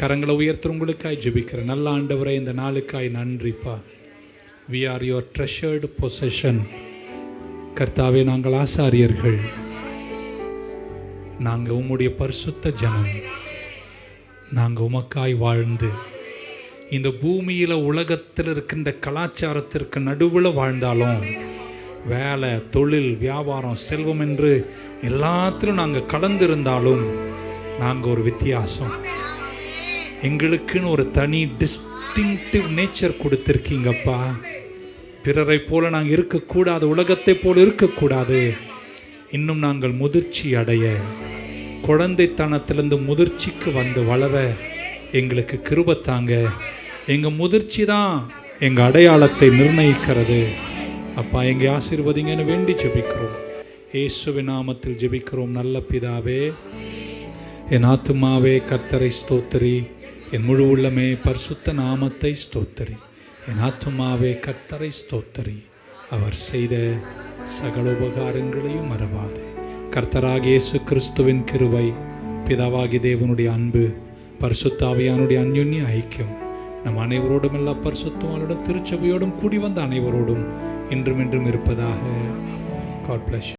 கரங்களை உயர்த்துறவங்களுக்காய் ஜெபிக்கிறேன். நல்ல ஆண்டவரே, இந்த நாளுக்காய் நன்றிப்பா. We are your treasured possession. கர்த்தாவே, நாங்கள் ஆசாரியர்கள், நாங்கள் உம்முடைய பரிசுத்த ஜனம். நாங்கள் உமக்காய் வாழ்ந்து இந்த பூமியில் உலகத்தில் இருக்கின்ற கலாச்சாரத்திற்கு நடுவில் வாழ்ந்தாலும், வேலை, தொழில், வியாபாரம், செல்வம் என்று எல்லாத்திலும் நாங்கள் கலந்திருந்தாலும், நாங்கள் ஒரு வித்தியாசம். எங்களுக்குன்னு ஒரு தனி டிஸ்டிங்டிவ் நேச்சர் கொடுத்துருக்கீங்கப்பா. பிறரை போல நாங்கள் இருக்கக்கூடாது, உலகத்தை போல இருக்கக்கூடாது. இன்னும் நாங்கள் முதிர்ச்சி அடைய, குழந்தைத்தனத்திலிருந்து முதிர்ச்சிக்கு வந்து வளர எங்களுக்கு கிருபை தாங்க. எங்கள் முதிர்ச்சி தான் எங்கள் அடையாளத்தை நிர்ணயிக்கிறது. அப்பா, எங்கள் ஆசீர்வதிங்கன்னு வேண்டி ஜெபிக்கிறோம். இயேசுவின் நாமத்தில் ஜெபிக்கிறோம் நல்ல பிதாவே. என் ஆத்துமாவே கர்த்தரை ஸ்தோத்திரி, என் முழு உள்ளமே பரிசுத்த நாமத்தை ஸ்தோத்திரி. என் ஆத்துமாவே கர்த்தரை ஸ்தோத்திரி, அவர் செய்த சகல உபகாரங்களையும் மறவாதே. கர்த்தராகிய இயேசு கிறிஸ்துவின் கிருபை, பிதாவாகிய தேவனுடைய அன்பு, பரிசுத்த ஆவியானுடைய அந்யோன்ய ஐக்கியம் நம் அனைவரோடும், எல்லா பரிசுத்தவான்களோடும், திருச்சபையோடும் கூடி வந்த அனைவரோடும் இன்றும் என்றும் இருப்பதாக. God bless you.